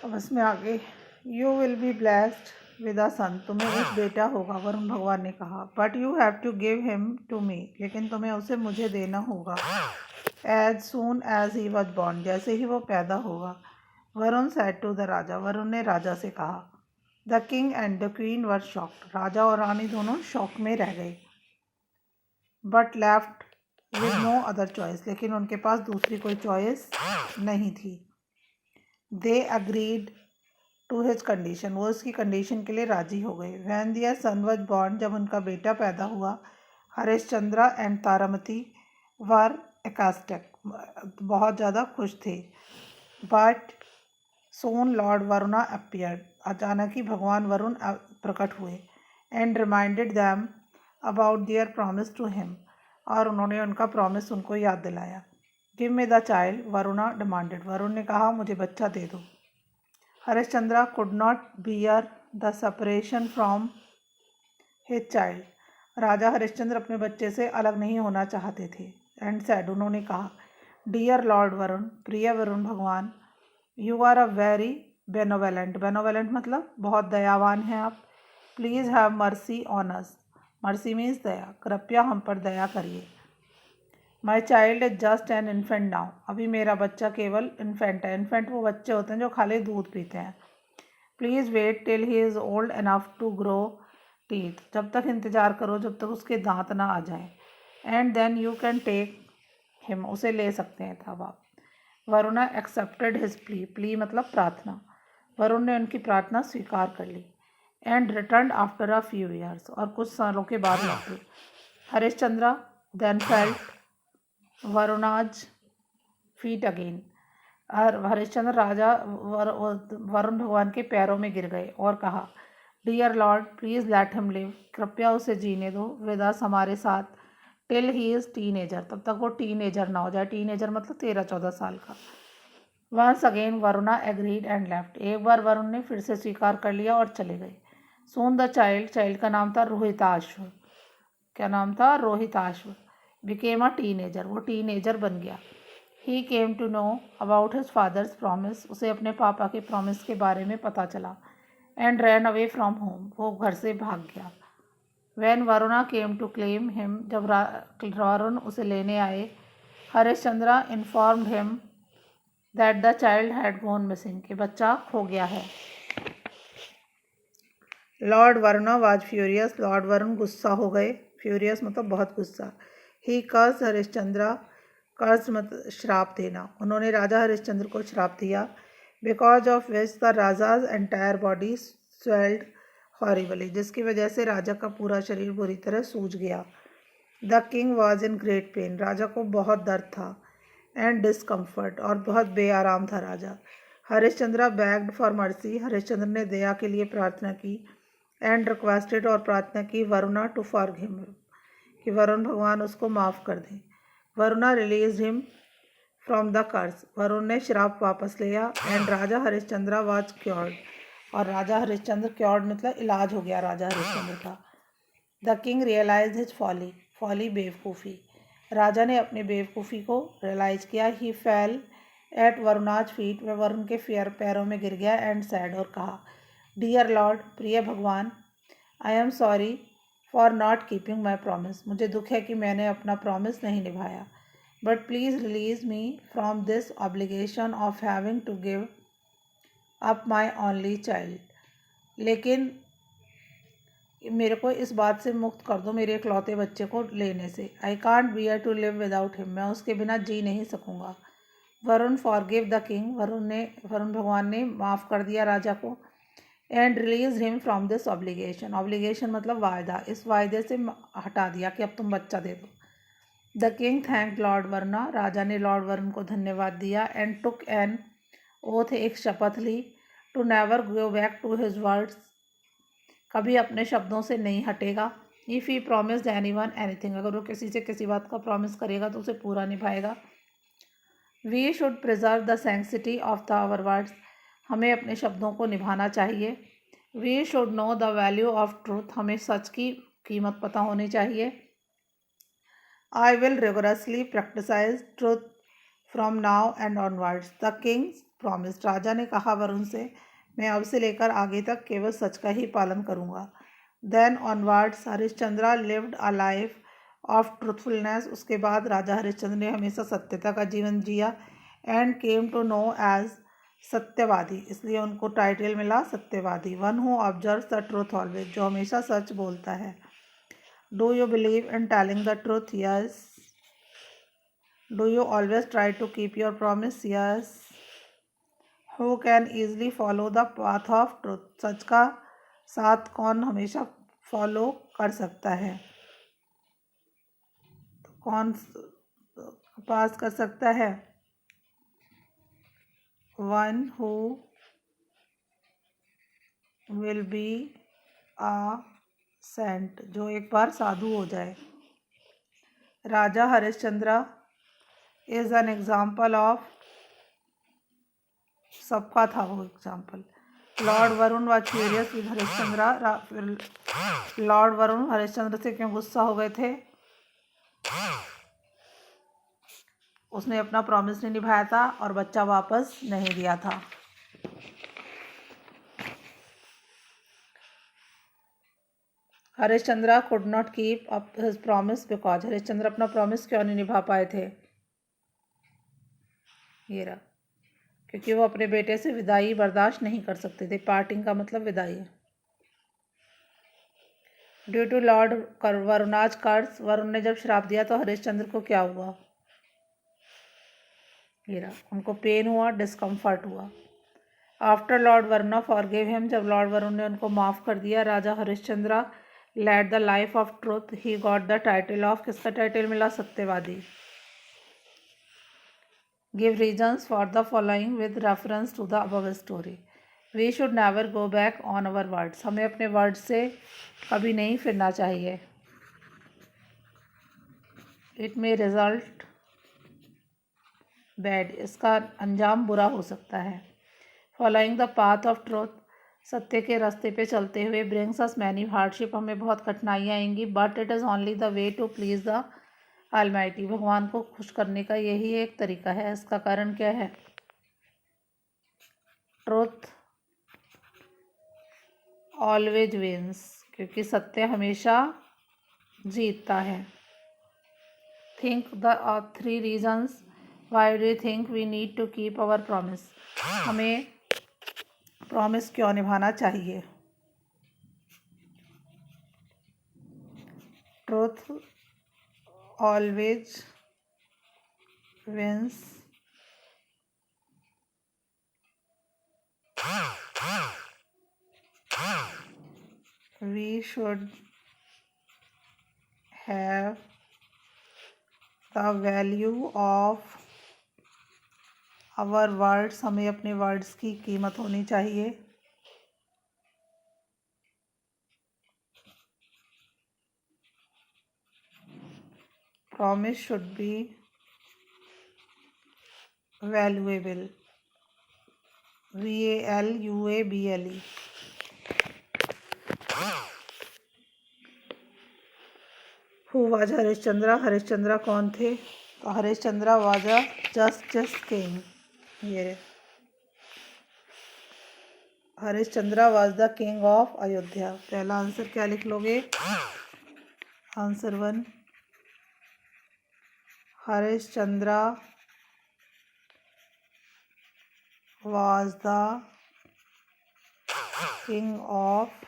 अब इसमें आगे, you will be blessed with a son, तुम्हें एक बेटा होगा, वरुण भगवान ने कहा। But you have to give him to me, लेकिन तुम्हें उसे मुझे देना होगा। As soon as he was born, जैसे ही वो पैदा होगा। Varun said to the Raja, Varun ने राजा से कहा। The king and the queen were shocked, राजा और रानी दोनों शॉक में रह गए। But left with no other choice, लेकिन उनके पास दूसरी कोई चॉइस नहीं थी। They agreed to his condition, वो उसकी कंडीशन के लिए राजी हो गए। When their son was born, जब उनका बेटा पैदा हुआ, हरिश्चंद्रा एंड तारामती वर एकास्टिक, बहुत ज़्यादा खुश थे। But soon lord Varuna appeared, अचानक ही भगवान वरुण प्रकट हुए। And reminded them about their promise to him, और उन्होंने उनका प्रॉमिस उनको याद दिलाया। Give me the child, Varuna demanded, Varun ने कहा मुझे बच्चा दे दो। Harishchandra could not bear the separation from his child, राजा हरिश्चंद्र अपने बच्चे से अलग नहीं होना चाहते थे। एंड सैड, उन्होंने कहा, डियर लॉर्ड वरुण, प्रिय वरुण भगवान, you are a very benevolent, benevolent मतलब बहुत दयावान हैं आप। Please have mercy on us, mercy means दया, कृपया हम पर दया करिए। My child is just an infant now, अभी मेरा बच्चा केवल इन्फेंट है। इन्फेंट वो बच्चे होते हैं जो खाली दूध पीते हैं। Please wait till he is old enough to grow teeth, जब तक इंतज़ार करो जब तक उसके दांत ना आ जाएं। And then you can take him, उसे ले सकते हैं तब आप। Varuna accepted his plea, plea मतलब प्रार्थना, वरुण ने उनकी प्रार्थना स्वीकार कर ली। And return after a few years, और कुछ सालों के बाद लौटे। Harishchandra then felt Varuna's feet again, और हरिश्चंद्र राजा वरुण भगवान के पैरों में गिर गए और कहा, dear Lord please let him live, कृपया उसे जीने दो विद अस, हमारे साथ, टिल ही इज़ टीनेजर, तब तक वो टीनेजर ना हो जाए। टीनेजर मतलब 13-14 साल का। Once again Varuna agreed and left, एक बार वरुण ने फिर से स्वीकार कर लिया और चले गए। सोन द चाइल्ड, चाइल्ड का नाम था रोहिताश्व, क्या नाम था? रोहिताश्व। बिकेम अ टीनेजर, वो टीनेजर बन गया। He came to know about his father's promise, उसे अपने पापा के प्रॉमिस के बारे में पता चला। And ran away from home, वो घर से भाग गया। When Varuna came to claim him, जब वरुण उसे लेने आए, Harishchandra informed him that the child had gone missing, कि बच्चा खो गया है। Lord Varuna was furious, lord Varun गुस्सा हो गए। फ्यूरियस मतलब बहुत गुस्सा। ही कर्स हरिश्चंद्रा, कर्ज मतलब श्राप देना, उन्होंने राजा हरिश्चंद्र को श्राप दिया। Because of which the rajas entire body swelled horribly, जिसकी वजह से राजा का पूरा शरीर बुरी तरह सूज गया। The king was in great pain, राजा को बहुत दर्द था। एंड डिस्कम्फर्ट, और बहुत बेआराम था राजा। Harishchandra bagged for mercy, Harishchandra ने दया के लिए प्रार्थना की। एंड रिक्वेस्टेड, और प्रार्थना की, वरुणा टू फॉरगिव हिम, कि वरुण भगवान उसको माफ़ कर दें। Varuna release him from the curse, Varun ने श्राप वापस लिया। And Raja Harishchandra was cured, और राजा हरिश्चंद्र, क्योर्ड मतलब इलाज हो गया राजा हरिश्चंद्र का। The king realise his folly, folly बेवकूफ़ी, राजा ने अपने बेवकूफ़ी को रियलाइज़ किया। He fell at Varuna's feet, वह वरुण के पैरों में गिर गया। एंड सैड, और कहा, डियर लॉर्ड, प्रिय भगवान, I am sorry for not keeping my promise, मुझे दुख है कि मैंने अपना प्रॉमिस नहीं निभाया। But please release me from this obligation of having to give up my only child, लेकिन मेरे को इस बात से मुक्त कर दो, मेरे इकलौते बच्चे को लेने से। I can't bear to live without him, मैं उसके बिना जी नहीं सकूँगा। Varun forgive the king, Varun भगवान ने माफ़ कर दिया राजा को। And release him from this obligation, obligation मतलब वायदा, इस वायदे से हटा दिया कि अब तुम बच्चा दे दो। The king thank lord Varuna, राजा ने लॉर्ड वरुण को धन्यवाद दिया। एंड टुक एन ओथ, एक शपथ ली, to never go back to his words, कभी अपने शब्दों से नहीं हटेगा। If he promised anyone anything, अगर वो किसी से किसी बात का प्रॉमिस करेगा तो उसे पूरा निभाएगा। We should preserve the sanctity of the our words, हमें अपने शब्दों को निभाना चाहिए। We should know the value of truth, हमें सच की कीमत पता होनी चाहिए। I will rigorously practise truth from now and onwards, the king's promised. राजा ने कहा वरुण से, मैं अब से लेकर आगे तक केवल सच का ही पालन करूँगा. Then onwards, Harishchandra lived a life of truthfulness. उसके बाद राजा हरिश्चंद्र ने हमेशा सत्यता का जीवन जिया. And came to know as सत्यवादी, इसलिए उनको टाइटल मिला सत्यवादी. One who observes the truth always, जो हमेशा सच बोलता है. Do you believe in telling the truth? Yes. Do you always try to keep your promise? Yes. Who can easily follow the path of truth? सच का साथ कौन हमेशा follow कर सकता है? तो कौन पास कर सकता है? One who will be a saint, जो एक बार साधु हो जाए. राजा Harishchandra is an example of, सबका था वो example. Lord Varun was furious with Harishchandra. Lord Varun Harishchandra से क्यों गुस्सा हो गए थे? उसने अपना प्रॉमिस नहीं निभाया था और बच्चा वापस नहीं दिया था. Harishchandra could not keep up his promise because, Harishchandra अपना प्रॉमिस क्यों नहीं निभा पाए थे? ये रहा, क्योंकि वो अपने बेटे से विदाई बर्दाश्त नहीं कर सकते थे. पार्टिंग का मतलब विदाई है. ड्यू टू लॉर्ड वरुणाज कर्स, वरुण ने जब श्राप दिया तो हरिश्चंद्र को क्या हुआ? ये रहा, उनको पेन हुआ, डिस्कम्फर्ट हुआ. After lord Varuna forgive him, जब लॉर्ड वरुण ने उनको माफ़ कर दिया, राजा Harishchandra led the life of truth. He got the title of, किसका टाइटल मिला? सत्यवादी. Give reasons for the following with reference to the above story. We should never go back on our words, हमें अपने वर्ड से कभी नहीं फिरना चाहिए. इट मे रिजल्ट बैड, इसका अंजाम बुरा हो सकता है. Following the path of truth, सत्य के रास्ते पे चलते हुए, ब्रिंग्स अस मैनी हार्डशिप, हमें बहुत कठिनाइयाँ आएंगी. But it is only the way to please the Almighty, भगवान को खुश करने का यही एक तरीका है. इसका कारण क्या है? ट्रुथ ऑलवेज विंस, क्योंकि सत्य हमेशा जीतता है. Think the 3 reasons why do you think we need to keep our promise, हमें प्रॉमिस क्यों निभाना चाहिए? Truth always wins. We should have the value of our words, हमें अपने वर्ड्स की कीमत होनी चाहिए. Promise should be valuable. VALUABLE. Who was Harishchandra, Harishchandra कौन थे? तो Harishchandra was a just king. ये Harishchandra was the king of Ayodhya. पहला आंसर क्या लिख लोगे? Answer 1, Harishchandra was the king of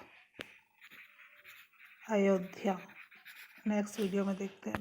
Ayodhya. Next video में देखते हैं.